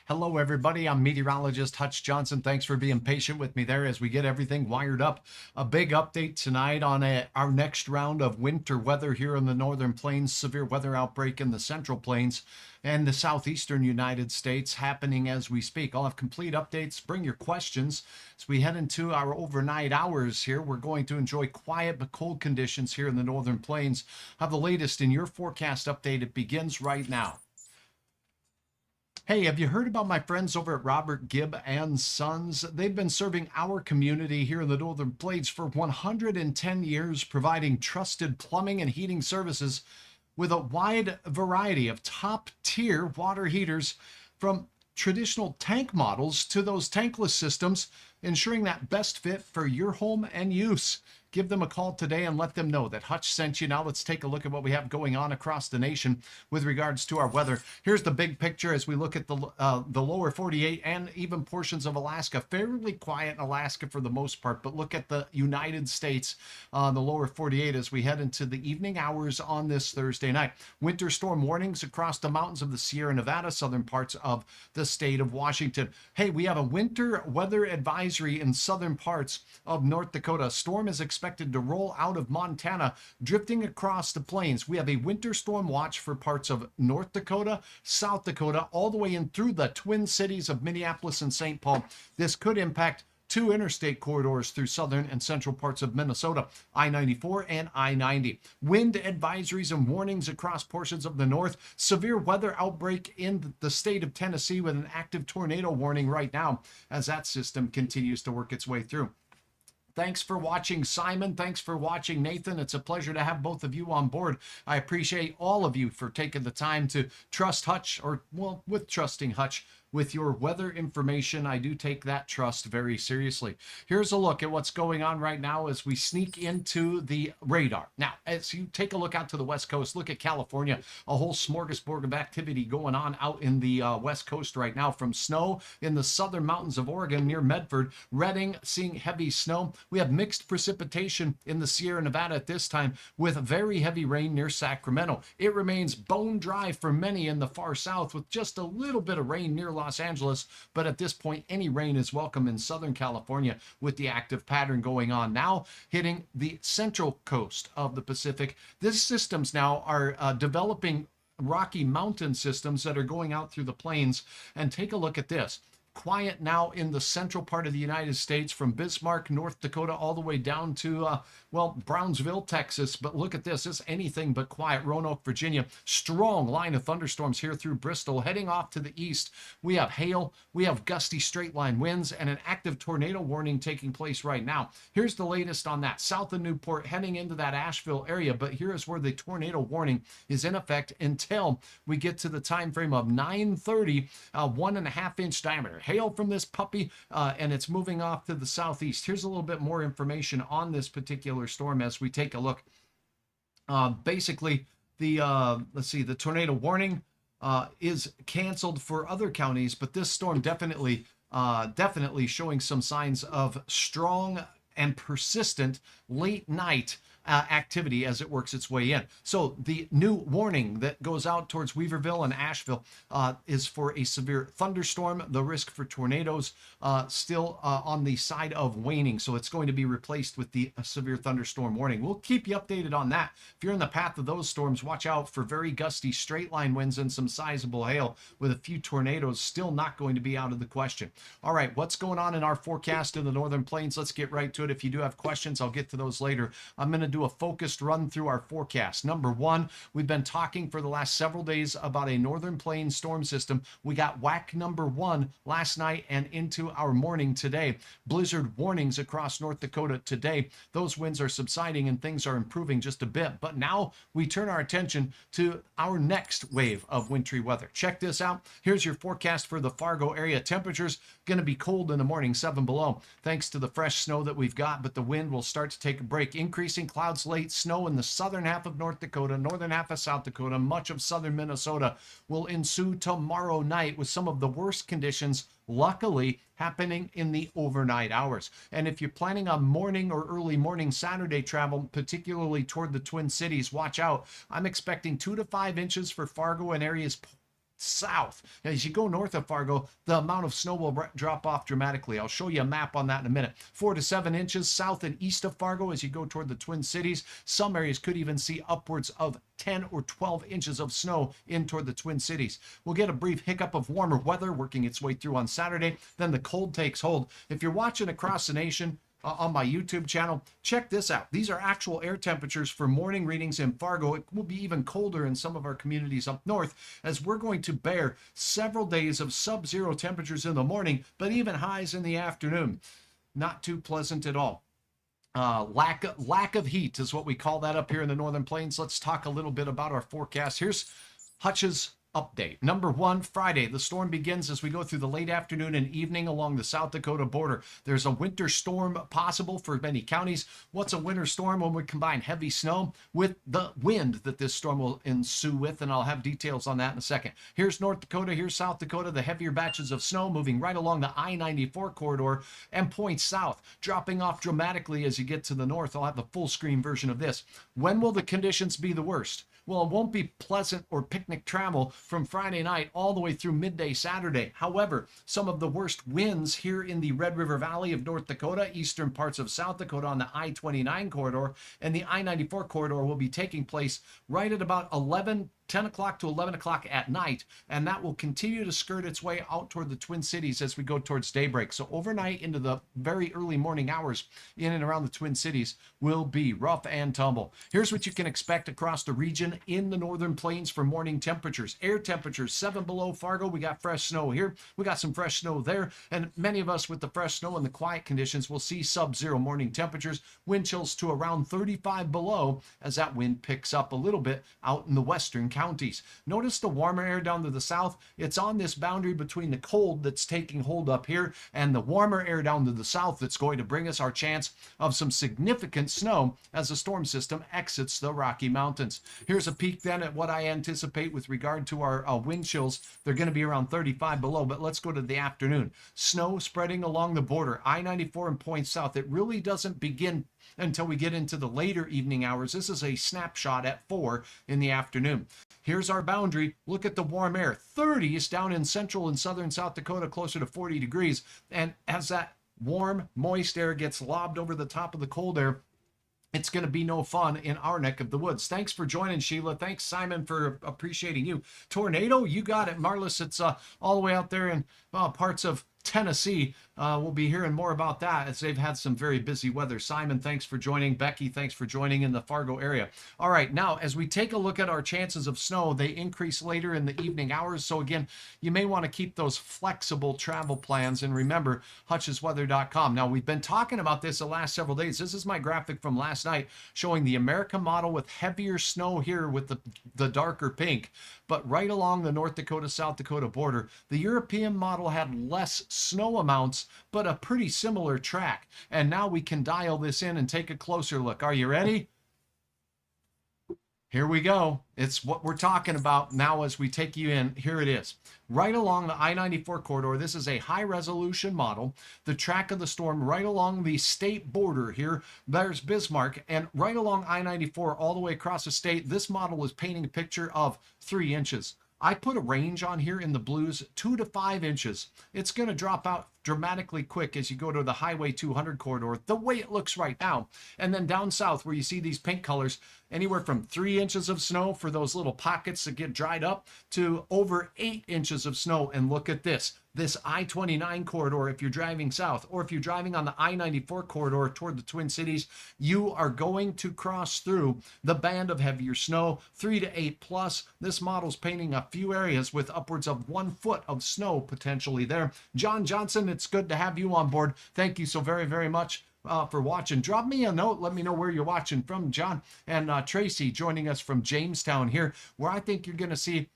Hello, everybody. I'm meteorologist Hutch Johnson. Thanks for being patient with me there as we get everything wired up. A big update tonight on our next round of winter weather here in the northern plains, severe weather outbreak in the central plains and the southeastern United States happening as we speak. I'll have complete updates. Bring your questions as we head into our overnight hours here. We're going to enjoy quiet but cold conditions here in the northern plains. Have the latest in your forecast update. It begins right now. Hey, have you heard about my friends over at Robert Gibb and Sons? They've been serving our community here in the Northern Plains for 110 years, providing trusted plumbing and heating services with a wide variety of top-tier water heaters, from traditional tank models to those tankless systems, ensuring that best fit for your home and use. Give them a call today and let them know that Hutch sent you. Now let's take a look at what we have going on across the nation with regards to our weather. Here's the big picture as we look at the lower 48 and even portions of Alaska. Fairly quiet in Alaska for the most part, but look at the United States, the lower 48 as we head into the evening hours on this Thursday night. Winter storm warnings across the mountains of the Sierra Nevada, southern parts of the state of Washington. Hey, we have a winter weather advisory in southern parts of North Dakota. Storm is expected to roll out of Montana, drifting across the plains. We have a winter storm watch for parts of North Dakota, South Dakota, all the way in through the Twin Cities of Minneapolis and St. Paul. This could impact two interstate corridors through southern and central parts of Minnesota, I-94 and I-90. Wind advisories and warnings across portions of the north. Severe weather outbreak in the state of Tennessee with an active tornado warning right now as that system continues to work its way through. Thanks for watching, Simon. Thanks for watching, Nathan. It's a pleasure to have both of you on board. I appreciate all of you for taking the time to trust Hutch, or, well, with trusting Hutch with your weather information. I do take that trust very seriously. Here's a look at what's going on right now as we sneak into the radar. Now, as you take a look out to the West Coast, look at California, a whole smorgasbord of activity going on out in the West Coast right now, from snow in the southern mountains of Oregon near Medford, Redding, seeing heavy snow. We have mixed precipitation in the Sierra Nevada at this time with very heavy rain near Sacramento. It remains bone dry for many in the far south with just a little bit of rain near Los Angeles, but at this point, any rain is welcome in Southern California with the active pattern going on now, hitting the central coast of the Pacific. These systems now are developing Rocky Mountain systems that are going out through the plains. And take a look at this. Quiet now in the central part of the United States, from Bismarck, North Dakota, all the way down to, Brownsville, Texas. But look at this. It's anything but quiet. Roanoke, Virginia. Strong line of thunderstorms here through Bristol. Heading off to the east, we have hail, we have gusty straight line winds, and an active tornado warning taking place right now. Here's the latest on that. South of Newport, heading into that Asheville area. But here is where the tornado warning is in effect until we get to the time frame of 9:30, 1.5-inch diameter. Hail from this puppy, and it's moving off to the southeast. Here's a little bit more information on this particular storm as we take a look. Basically, the tornado warning is canceled for other counties, but this storm definitely showing some signs of strong and persistent late night activity as it works its way in. So the new warning that goes out towards Weaverville and Asheville is for a severe thunderstorm. The risk for tornadoes still on the side of waning. So it's going to be replaced with the severe thunderstorm warning. We'll keep you updated on that. If you're in the path of those storms, watch out for very gusty straight line winds and some sizable hail, with a few tornadoes still not going to be out of the question. All right, what's going on in our forecast in the northern plains? Let's get right to it. If you do have questions, I'll get to those later. I'm going to do a focused run through our forecast. Number one, we've been talking for the last several days about a northern plains storm system. We got whack number one last night and into our morning today. Blizzard warnings across North Dakota today. Those winds are subsiding and things are improving just a bit. But now we turn our attention to our next wave of wintry weather. Check this out. Here's your forecast for the Fargo area. Temperatures going to be cold in the morning, 7 below, thanks to the fresh snow that we've got, but the wind will start to take a break. Increasing clouds, late snow in the southern half of North Dakota, northern half of South Dakota, much of southern Minnesota will ensue tomorrow night, with some of the worst conditions luckily happening in the overnight hours. And if you're planning on morning or early morning Saturday travel, particularly toward the Twin Cities, watch out. I'm expecting 2 to 5 inches for Fargo and areas south. As you go north of Fargo, the amount of snow will drop off dramatically. I'll show you a map on that in a minute. 4 to 7 inches south and east of Fargo as you go toward the Twin Cities. Some areas could even see upwards of 10 or 12 inches of snow in toward the Twin Cities. We'll get a brief hiccup of warmer weather working its way through on Saturday. Then the cold takes hold. If you're watching across the nation, on my YouTube channel, check this out. These are actual air temperatures for morning readings in Fargo. It will be even colder in some of our communities up north as we're going to bear several days of sub-zero temperatures in the morning, but even highs in the afternoon. Not too pleasant at all. Lack of heat is what we call that up here in the Northern Plains. Let's talk a little bit about our forecast. Here's Hutch's update. Number 1, Friday, the storm begins as we go through the late afternoon and evening along the South Dakota border. There's a winter storm possible for many counties. What's a winter storm? When we combine heavy snow with the wind that this storm will ensue with, and I'll have details on that in a second. Here's North Dakota, here's South Dakota, the heavier batches of snow moving right along the I-94 corridor and point south, dropping off dramatically as you get to the north. I'll have the full screen version of this. When will the conditions be the worst? Well, it won't be pleasant or picnic travel from Friday night all the way through midday Saturday. However, some of the worst winds here in the Red River Valley of North Dakota, eastern parts of South Dakota on the I-29 corridor, and the I-94 corridor will be taking place right at about 10 o'clock to 11 o'clock at night, and that will continue to skirt its way out toward the Twin Cities as we go towards daybreak. So overnight into the very early morning hours in and around the Twin Cities will be rough and tumble. Here's what you can expect across the region in the Northern Plains for morning temperatures. Air temperatures 7 below Fargo. We got fresh snow here. We got some fresh snow there, and many of us with the fresh snow and the quiet conditions will see sub-zero morning temperatures. Wind chills to around 35 below as that wind picks up a little bit out in the western counties. Notice the warmer air down to the south. It's on this boundary between the cold that's taking hold up here and the warmer air down to the south that's going to bring us our chance of some significant snow as the storm system exits the Rocky Mountains. Here's a peek then at what I anticipate with regard to our wind chills. They're going to be around 35 below, but let's go to the afternoon. Snow spreading along the border, I-94 and points south. It really doesn't begin until we get into the later evening hours. This is a snapshot at 4 in the afternoon. Here's our boundary. Look at the warm air. 30s down in central and southern South Dakota, closer to 40 degrees. And as that warm, moist air gets lobbed over the top of the cold air, it's going to be no fun in our neck of the woods. Thanks for joining, Sheila. Thanks, Simon, for appreciating you. Tornado, you got it. Marlis, it's all the way out there in parts of Tennessee. We'll be hearing more about that as they've had some very busy weather. Simon, thanks for joining. Becky, thanks for joining in the Fargo area. All right, now as we take a look at our chances of snow, they increase later in the evening hours. So again, you may want to keep those flexible travel plans. And remember, hutchesweather.com. Now, we've been talking about this the last several days. This is my graphic from last night showing the American model with heavier snow here with the darker pink. But right along the North Dakota-South Dakota border, the European model had less snow amounts, but a pretty similar track. And now we can dial this in and take a closer look. Are you ready? Here we go. It's what we're talking about now as we take you in. Here it is. Right along the I-94 corridor, this is a high-resolution model. The track of the storm right along the state border here, there's Bismarck, and right along I-94 all the way across the state, this model is painting a picture of 3 inches. I put a range on here in the blues, 2 to 5 inches. It's going to drop out dramatically quick as you go to the Highway 200 corridor, the way it looks right now. And then down south where you see these pink colors, anywhere from 3 inches of snow for those little pockets that get dried up to over 8 inches of snow. And look at this I-29 corridor, if you're driving south, or if you're driving on the I-94 corridor toward the Twin Cities, you are going to cross through the band of heavier snow, 3 to 8 plus. This model's painting a few areas with upwards of 1 foot of snow potentially there. John Johnson, it's good to have you on board. Thank you so very, very much for watching. Drop me a note. Let me know where you're watching from, John. And Tracy joining us from Jamestown here, where I think you're going to see,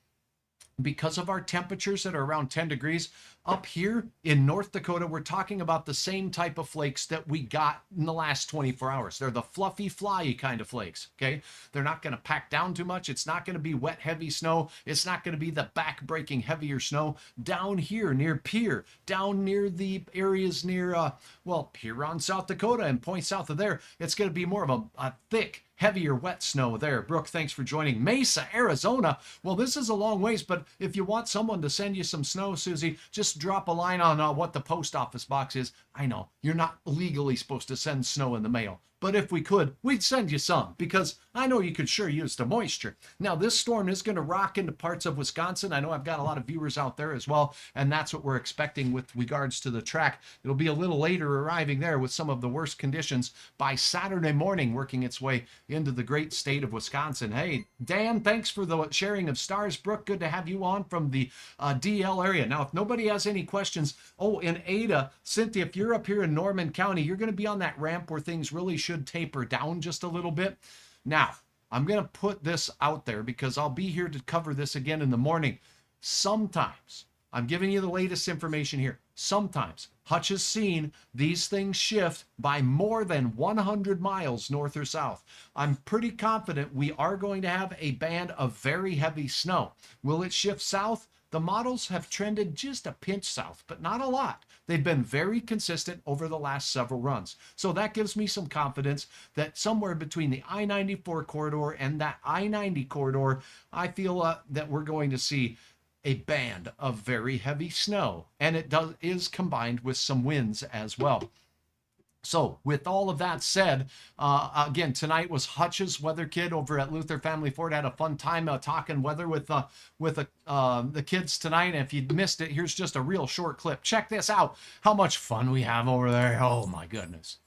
because of our temperatures that are around 10 degrees, up here in North Dakota, we're talking about the same type of flakes that we got in the last 24 hours. They're the fluffy, flyy kind of flakes, okay? They're not going to pack down too much. It's not going to be wet, heavy snow. It's not going to be the back-breaking, heavier snow. Down here near Pierre, down near the areas near, well, Huron, South Dakota, and points south of there, it's going to be more of a thick, heavier wet snow there. Brooke, thanks for joining. Mesa, Arizona. Well, this is a long ways, but if you want someone to send you some snow, Susie, just drop a line on what the post office box is. I know you're not legally supposed to send snow in the mail, but if we could, we'd send you some, because I know you could sure use the moisture. Now, this storm is going to rock into parts of Wisconsin. I know I've got a lot of viewers out there as well, and that's what we're expecting with regards to the track. It'll be a little later arriving there with some of the worst conditions by Saturday morning, working its way into the great state of Wisconsin. Hey, Dan, thanks for the sharing of stars. Brooke, good to have you on from the DL area. Now, if nobody has any questions, in Ada, Cynthia, if you're up here in Norman County, you're going to be on that ramp where things really should taper down just a little bit. Now, I'm going to put this out there because I'll be here to cover this again in the morning. Sometimes, I'm giving you the latest information here. Sometimes Hutch has seen these things shift by more than 100 miles north or south. I'm pretty confident we are going to have a band of very heavy snow. Will it shift south? The models have trended just a pinch south, but not a lot. They've been very consistent over the last several runs. So that gives me some confidence that somewhere between the I-94 corridor and that I-90 corridor, I feel that we're going to see a band of very heavy snow, and it is combined with some winds as well. So with all of that said, again, tonight was Hutch's Weather Kid over at Luther Family Ford. Had a fun time talking weather with the kids tonight. And if you missed it, here's just a real short clip. Check this out. How much fun we have over there. Oh my goodness.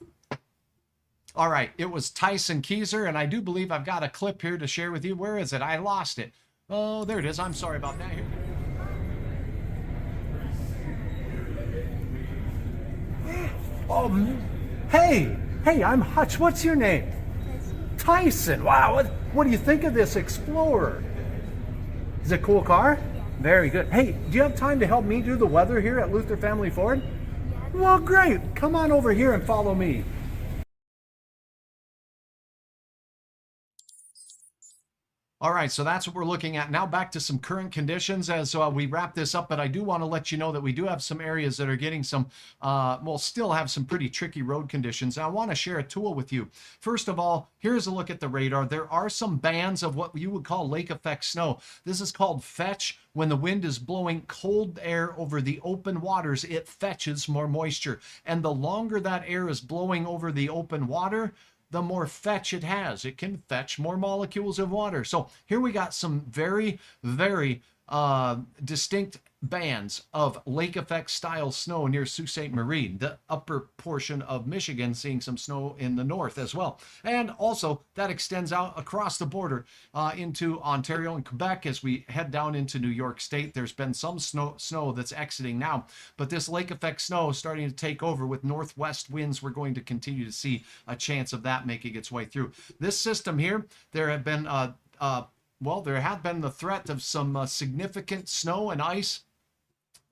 All right, it was Tyson Keyser, and I do believe I've got a clip here to share with you. Where is it? I lost it. Oh, there it is. I'm sorry about that. Here. Oh, hey, I'm Hutch. What's your name? Tyson. Wow, what do you think of this Explorer? Is it a cool car? Very good. Hey, do you have time to help me do the weather here at Luther Family Ford? Well, great. Come on over here and follow me. All right, so that's what we're looking at. Now back to some current conditions as we wrap this up, but I do want to let you know that we do have some areas that are getting some, still have some pretty tricky road conditions. I want to share a tool with you. First of all, here's a look at the radar. There are some bands of what you would call lake effect snow. This is called fetch. When the wind is blowing cold air over the open waters, it fetches more moisture. And the longer that air is blowing over the open water, the more fetch it has. It can fetch more molecules of water. So here we got some very, very distinct bands of lake effect style snow near Sault Ste. Marie, the upper portion of Michigan, seeing some snow in the north as well. And also that extends out across the border into Ontario and Quebec as we head down into New York State. There's been some snow that's exiting now, but this lake effect snow is starting to take over with northwest winds. We're going to continue to see a chance of that making its way through. This system here, there have been there have been the threat of some significant snow and ice.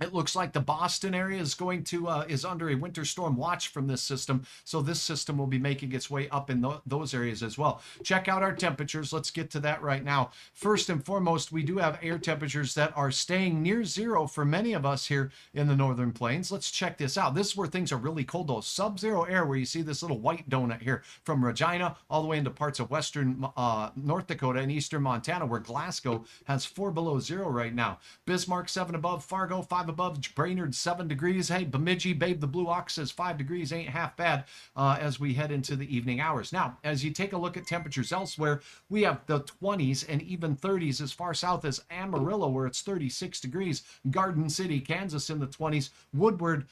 It looks like the Boston area is going to is under a winter storm watch from this system. So this system will be making its way up in those areas as well. Check out our temperatures. Let's get to that right now. First and foremost, we do have air temperatures that are staying near zero for many of us here in the Northern Plains. Let's check this out. This is where things are really cold though. Sub-zero air, where you see this little white donut here from Regina all the way into parts of western North Dakota and eastern Montana, where Glasgow has 4 below zero right now. Bismarck 7 above, Fargo 5 above, Brainerd 7 degrees. Hey, Bemidji, Babe the Blue Ox says 5 degrees ain't half bad as we head into the evening hours. Now, as you take a look at temperatures elsewhere, we have the 20s and even 30s as far south as Amarillo, where it's 36 degrees. Garden City, Kansas in the 20s. Woodward,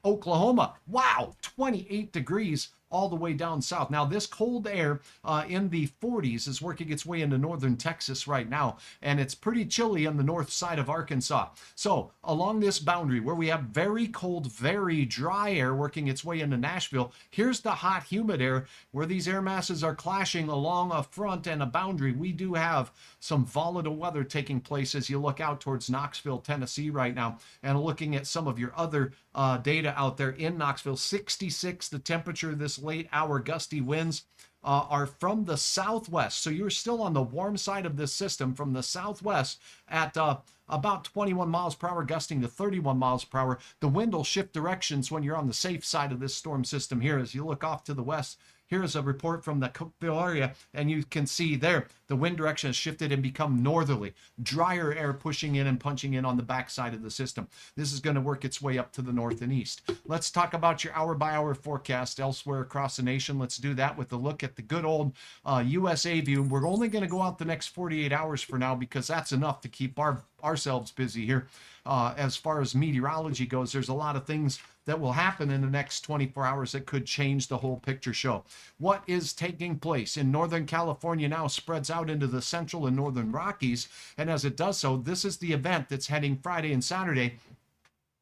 Oklahoma, wow, 28 degrees. All the way down south. Now, this cold air in the 40s is working its way into northern Texas right now, and it's pretty chilly on the north side of Arkansas. So along this boundary where we have very cold, very dry air working its way into Nashville, here's the hot, humid air where these air masses are clashing along a front and a boundary. We do have some volatile weather taking place as you look out towards Knoxville, Tennessee right now, and looking at some of your other data out there in Knoxville. 66 the temperature. This late hour gusty winds are from the southwest, so you're still on the warm side of this system from the southwest at about 21 miles per hour, gusting to 31 miles per hour. The wind will shift directions when you're on the safe side of this storm system here. As you look off to the west, here's a report from the Cookville area, and you can see there the wind direction has shifted and become northerly. Drier air pushing in and punching in on the backside of the system. This is going to work its way up to the north and east. Let's talk about your hour-by-hour forecast elsewhere across the nation. Let's do that with a look at the good old USA view. We're only going to go out the next 48 hours for now because that's enough to keep ourselves busy here. As far as meteorology goes, there's a lot of things that will happen in the next 24 hours that could change the whole picture show. What is taking place in Northern California now spreads out into the central and northern Rockies, and as it does so, this is the event that's heading Friday and Saturday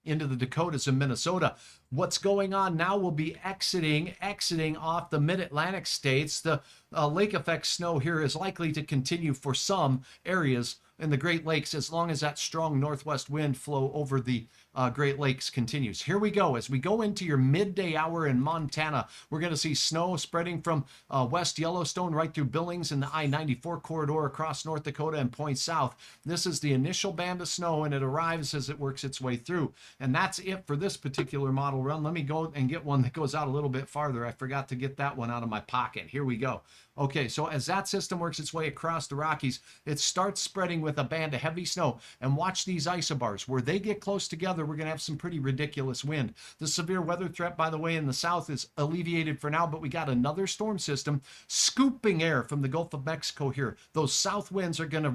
into the Dakotas and Minnesota. What's going on now will be exiting off the mid-Atlantic states. The lake effect snow here is likely to continue for some areas in the Great Lakes as long as that strong northwest wind flow over the Great Lakes continues. Here we go. As we go into your midday hour in Montana, we're going to see snow spreading from West Yellowstone right through Billings and the I-94 corridor across North Dakota and points south. This is the initial band of snow, and it arrives as it works its way through. And that's it for this particular model run. Let me go and get one that goes out a little bit farther. I forgot to get that one out of my pocket. Here we go. Okay, so as that system works its way across the Rockies, it starts spreading with a band of heavy snow. And watch these isobars. Where they get close together, we're going to have some pretty ridiculous wind. The severe weather threat, by the way, in the south is alleviated for now, but we got another storm system scooping air from the Gulf of Mexico here. Those south winds are going to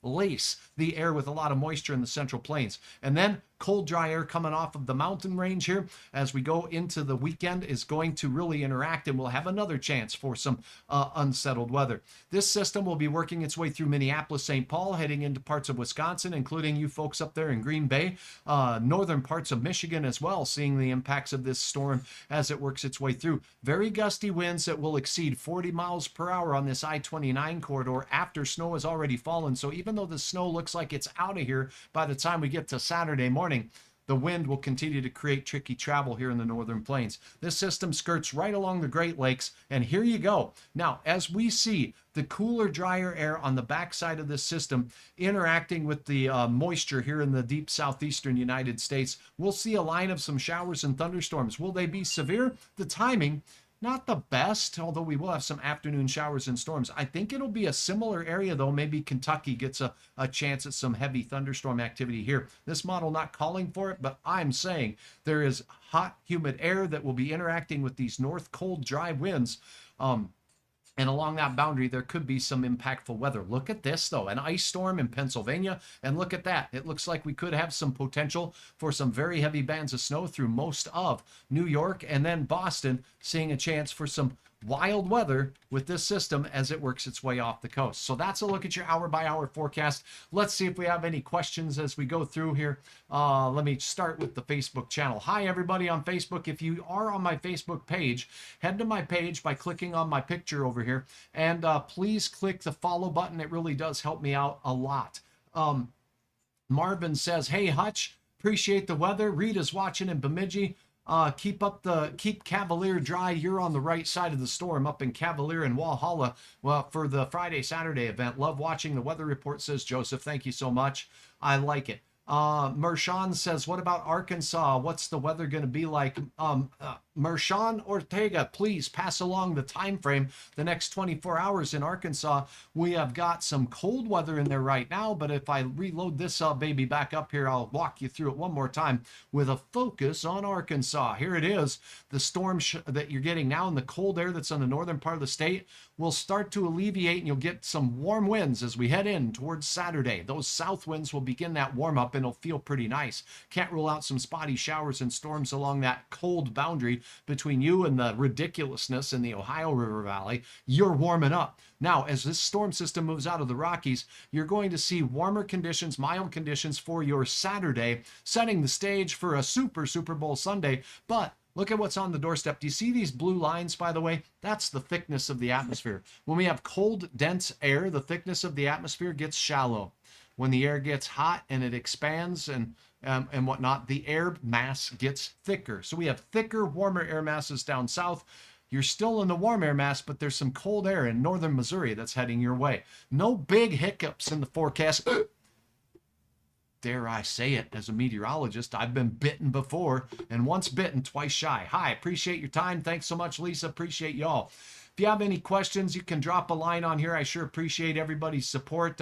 relace the air with a lot of moisture in the central plains. And then cold, dry air coming off of the mountain range here as we go into the weekend is going to really interact, and we'll have another chance for some unsettled weather. This system will be working its way through Minneapolis, St. Paul, heading into parts of Wisconsin, including you folks up there in Green Bay, northern parts of Michigan as well, seeing the impacts of this storm as it works its way through. Very gusty winds that will exceed 40 miles per hour on this I-29 corridor after snow has already fallen. So even though the snow looks like it's out of here by the time we get to Saturday morning, the wind will continue to create tricky travel here in the northern plains. This system skirts right along the Great Lakes, and here you go. Now, as we see the cooler, drier air on the backside of this system interacting with the moisture here in the deep southeastern United States, we'll see a line of some showers and thunderstorms. Will they be severe? The timing, not the best, although we will have some afternoon showers and storms. I think it'll be a similar area, though. Maybe Kentucky gets a chance at some heavy thunderstorm activity here. This model not calling for it, but I'm saying there is hot, humid air that will be interacting with these north cold, dry winds. And along that boundary, there could be some impactful weather. Look at this, though, an ice storm in Pennsylvania. And look at that. It looks like we could have some potential for some very heavy bands of snow through most of New York and then Boston, seeing a chance for some wild weather with this system as it works its way off the coast. So that's a look at your hour-by-hour forecast. Let's see if we have any questions as we go through here. Let me start with the Facebook channel. Hi, everybody on Facebook. If you are on my Facebook page, head to my page by clicking on my picture over here, and please click the follow button. It really does help me out a lot. Marvin says, hey, Hutch, appreciate the weather. Rita's watching in Bemidji. Keep Cavalier dry. You're on the right side of the storm up in Cavalier and Walhalla. Well, for the Friday, Saturday event. Love watching the weather report, says Joseph. Thank you so much. I like it. Mershawn says, what about Arkansas? What's the weather going to be like? Mershawn Ortega, please pass along the time frame. The next 24 hours in Arkansas, we have got some cold weather in there right now, but if I reload this baby back up here, I'll walk you through it one more time with a focus on Arkansas. Here it is. The storm that you're getting now and the cold air that's on the northern part of the state will start to alleviate, and you'll get some warm winds as we head in towards Saturday. Those south winds will begin that warm up, and it'll feel pretty nice. Can't rule out some spotty showers and storms along that cold boundary between you and the ridiculousness in the Ohio River Valley. You're warming up. Now, as this storm system moves out of the Rockies, you're going to see warmer conditions, mild conditions for your Saturday, setting the stage for a Super Bowl Sunday. But look at what's on the doorstep. Do you see these blue lines, by the way? That's the thickness of the atmosphere. When we have cold, dense air, the thickness of the atmosphere gets shallow. When the air gets hot and it expands and whatnot, the air mass gets thicker. So we have thicker, warmer air masses down south. You're still in the warm air mass, but there's some cold air in northern Missouri that's heading your way. No big hiccups in the forecast. Dare I say it, as a meteorologist, I've been bitten before, and once bitten, twice shy. Hi, appreciate your time. Thanks so much, Lisa. Appreciate y'all. If you have any questions, you can drop a line on here. I sure appreciate everybody's support.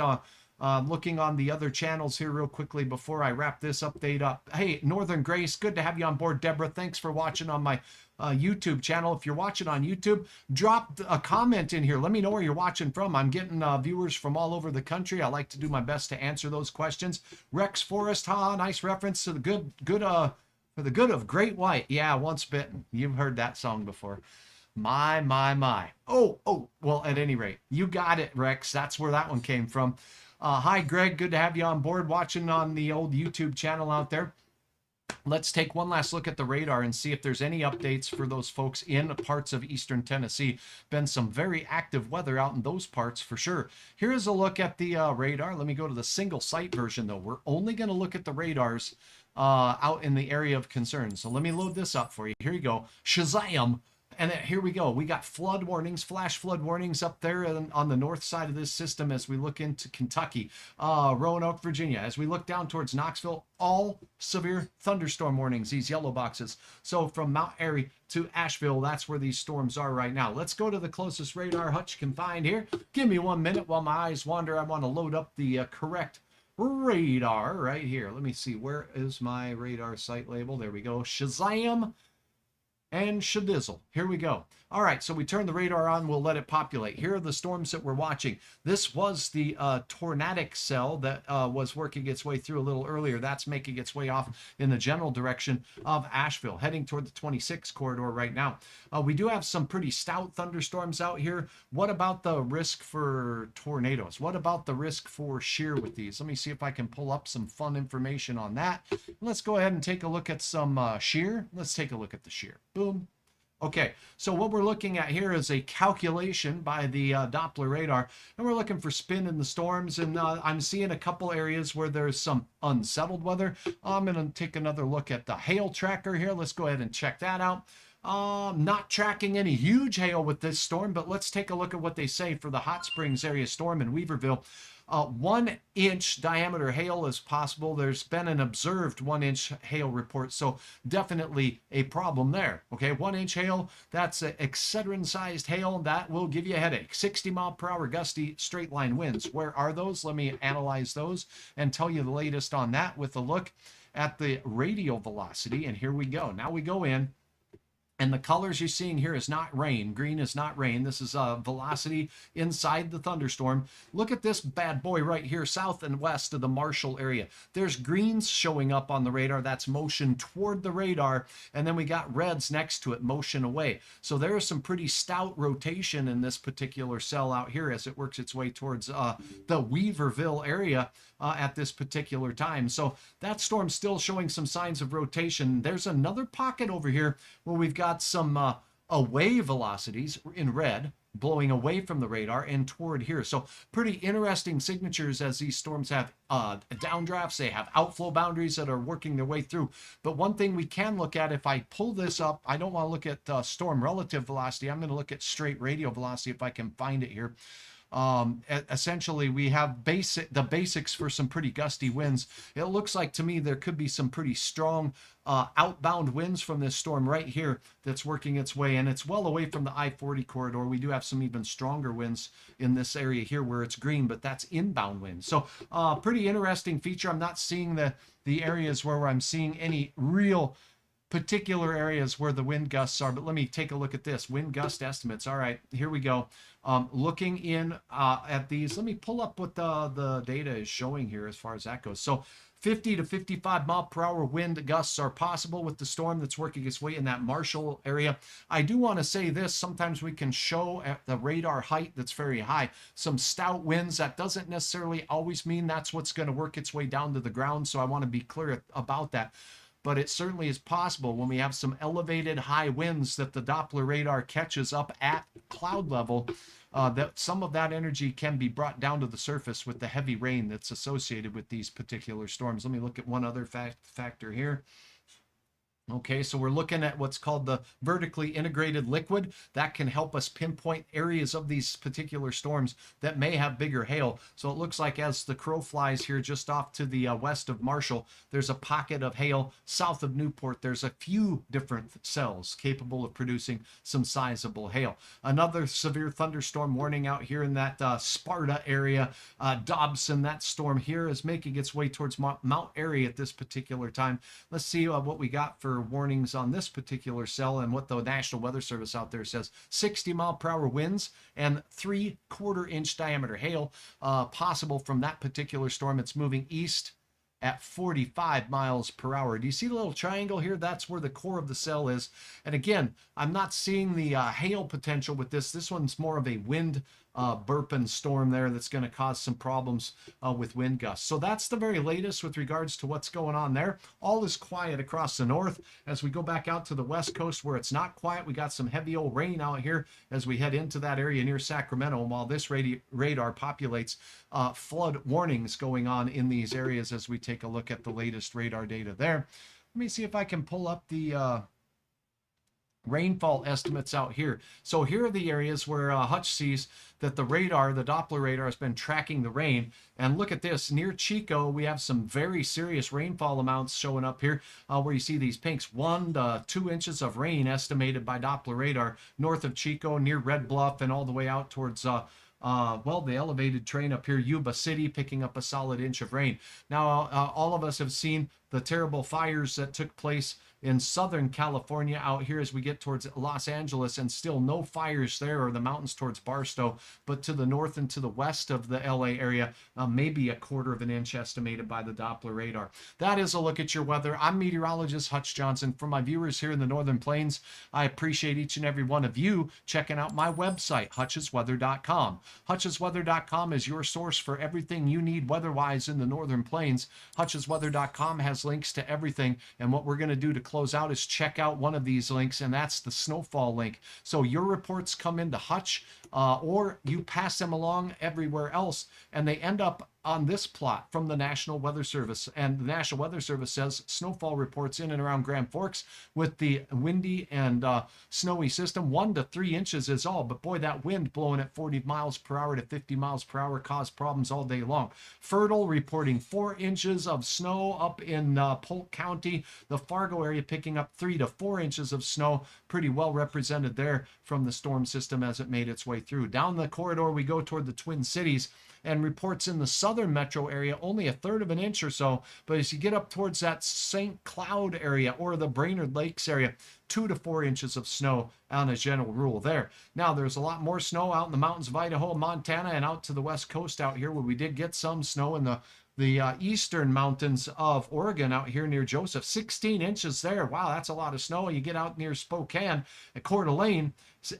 Looking on the other channels here real quickly before I wrap this update up. Hey, Northern Grace, good to have you on board. Deborah, thanks for watching on my YouTube channel. If you're watching on YouTube, drop a comment in here. Let me know where you're watching from. I'm getting viewers from all over the country. I like to do my best to answer those questions. Rex Forest, nice reference to the for the good of Great White. Yeah, once bitten. You've heard that song before. My. Oh, well, at any rate, you got it, Rex. That's where that one came from. Hi, Greg. Good to have you on board watching on the old YouTube channel out there. Let's take one last look at the radar and see if there's any updates for those folks in parts of eastern Tennessee. Been some very active weather out in those parts for sure. Here is a look at the radar. Let me go to the single site version, though. We're only going to look at the radars out in the area of concern. So let me load this up for you. Here you go. Shazam! And here we go. We got flood warnings, flash flood warnings up there on the north side of this system as we look into Kentucky, Roanoke, Virginia. As we look down towards Knoxville, all severe thunderstorm warnings, these yellow boxes. So from Mount Airy to Asheville, that's where these storms are right now. Let's go to the closest radar Hutch can find here. Give me 1 minute while my eyes wander. I want to load up the correct radar right here. Let me see. Where is my radar site label? There we go. Shazam! And shadizzle. Here we go. All right, so we turn the radar on. We'll let it populate. Here are the storms that we're watching. This was the tornadic cell that was working its way through a little earlier. That's making its way off in the general direction of Asheville, heading toward the 26 corridor right now. We do have some pretty stout thunderstorms out here. What about the risk for tornadoes? What about the risk for shear with these? Let me see if I can pull up some fun information on that. Let's go ahead and take a look at some shear. Let's take a look at the shear. Boom. Okay, so what we're looking at here is a calculation by the Doppler radar, and we're looking for spin in the storms, and I'm seeing a couple areas where there's some unsettled weather. I'm going to take another look at the hail tracker here. Let's go ahead and check that out. Not tracking any huge hail with this storm, but let's take a look at what they say for the Hot Springs area storm in Weaverville. 1 inch diameter hail is possible. There's been an observed 1 inch hail report, so definitely a problem there. Okay, 1 inch hail, that's Excedrin sized hail. That will give you a headache. 60 mile per hour gusty straight line winds. Where are those? Let me analyze those and tell you the latest on that with a look at the radial velocity. And here we go. Now we go in. And the colors you're seeing here is not rain. Green is not rain. This is velocity inside the thunderstorm. Look at this bad boy right here, south and west of the Marshall area. There's greens showing up on the radar. That's motion toward the radar. And then we got reds next to it, motion away. So there is some pretty stout rotation in this particular cell out here as it works its way towards the Weaverville area at this particular time. So that storm's still showing some signs of rotation. There's another pocket over here where we've got some away velocities in red blowing away from the radar and toward here. So pretty interesting signatures as these storms have downdrafts. They have outflow boundaries that are working their way through. But one thing we can look at, if I pull this up, I don't want to look at storm relative velocity. I'm going to look at straight radial velocity if I can find it here. Essentially, we have the basics for some pretty gusty winds. It looks like to me there could be some pretty strong outbound winds from this storm right here that's working its way, and it's well away from the I-40 corridor. We do have some even stronger winds in this area here where it's green, but that's inbound winds. So pretty interesting feature. I'm not seeing the areas where I'm seeing any real particular areas where the wind gusts are, but let me take a look at this. Wind gust estimates. All right, here we go. Looking in at these, let me pull up what the data is showing here as far as that goes. So 50 to 55 mile per hour wind gusts are possible with the storm that's working its way in that Marshall area. I do want to say this, sometimes we can show at the radar height that's very high some stout winds. That doesn't necessarily always mean that's what's going to work its way down to the ground, so I want to be clear about that. But it certainly is possible when we have some elevated high winds that the Doppler radar catches up at cloud level, that some of that energy can be brought down to the surface with the heavy rain that's associated with these particular storms. Let me look at one other factor here. Okay, so we're looking at what's called the vertically integrated liquid. That can help us pinpoint areas of these particular storms that may have bigger hail. So it looks like as the crow flies here just off to the west of Marshall, there's a pocket of hail. South of Newport, there's a few different cells capable of producing some sizable hail. Another severe thunderstorm warning out here in that Sparta area. Dobson, that storm here is making its way towards Mount Airy at this particular time. Let's see what we got for warnings on this particular cell and what the National Weather Service out there says. 60-mile-per-hour winds and 3/4-inch diameter hail possible from that particular storm. It's moving east at 45 miles per hour. Do you see the little triangle here? That's where the core of the cell is. And again, I'm not seeing the hail potential with this. This one's more of a wind burping storm there that's going to cause some problems with wind gusts. So that's the very latest with regards to what's going on there. All is quiet across the north. As we go back out to the west coast where it's not quiet, we got some heavy old rain out here as we head into that area near Sacramento. And while this radar populates, flood warnings going on in these areas as we take a look at the latest radar data there. Let me see if I can pull up the rainfall estimates out here. So here are the areas where Hutch sees that the radar, the Doppler radar, has been tracking the rain. And look at this, near Chico, we have some very serious rainfall amounts showing up here where you see these pinks. 1 to 2 inches of rain estimated by Doppler radar north of Chico, near Red Bluff, and all the way out towards well, the elevated train up here, Yuba City, picking up a solid inch of rain. Now, all of us have seen the terrible fires that took place in Southern California out here as we get towards Los Angeles, and still no fires there, or the mountains towards Barstow, but to the north and to the west of the LA area, maybe 1/4 inch estimated by the Doppler radar. That is a look at your weather. I'm meteorologist Hutch Johnson. For my viewers here in the Northern Plains, I appreciate each and every one of you checking out my website, hutchesweather.com. Hutchesweather.com is your source for everything you need weather-wise in the Northern Plains. Hutchesweather.com has links to everything, and what we're going to do to close out is check out one of these links, and that's the snowfall link. So your reports come into Hutch, or you pass them along everywhere else, and they end up on this plot from the National Weather Service. And the National Weather Service says snowfall reports in and around Grand Forks with the windy and snowy system, 1 to 3 inches is all. But boy, that wind blowing at 40 miles per hour to 50 miles per hour caused problems all day long. Fertile reporting 4 inches of snow up in Polk County. The Fargo area picking up 3 to 4 inches of snow. Pretty well represented there from the storm system as it made its way through. Down the corridor we go toward the Twin Cities, and reports in the southern metro area only 1/3 of an inch or so. But as you get up towards that St. Cloud area or the Brainerd Lakes area, 2 to 4 inches of snow on a general rule there. Now, there's a lot more snow out in the mountains of Idaho, Montana, and out to the west coast out here where we did get some snow in the eastern mountains of Oregon out here near Joseph. 16 inches there. Wow, that's a lot of snow. You get out near Spokane at Coeur d'Alene,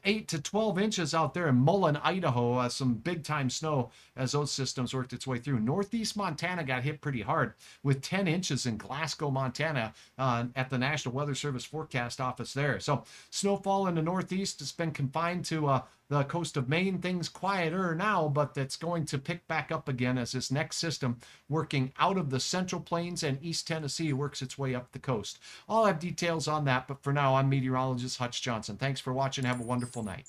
8 to 12 inches out there in Mullen, Idaho. Some big time snow as those systems worked its way through. Northeast Montana got hit pretty hard with 10 inches in Glasgow, Montana at the National Weather Service forecast office there. So snowfall in the Northeast has been confined to the coast of Maine. Things quieter now, but it's going to pick back up again as this next system working out of the Central Plains and East Tennessee works its way up the coast. I'll have details on that, but for now, I'm meteorologist Hutch Johnson. Thanks for watching. Have a wonderful night.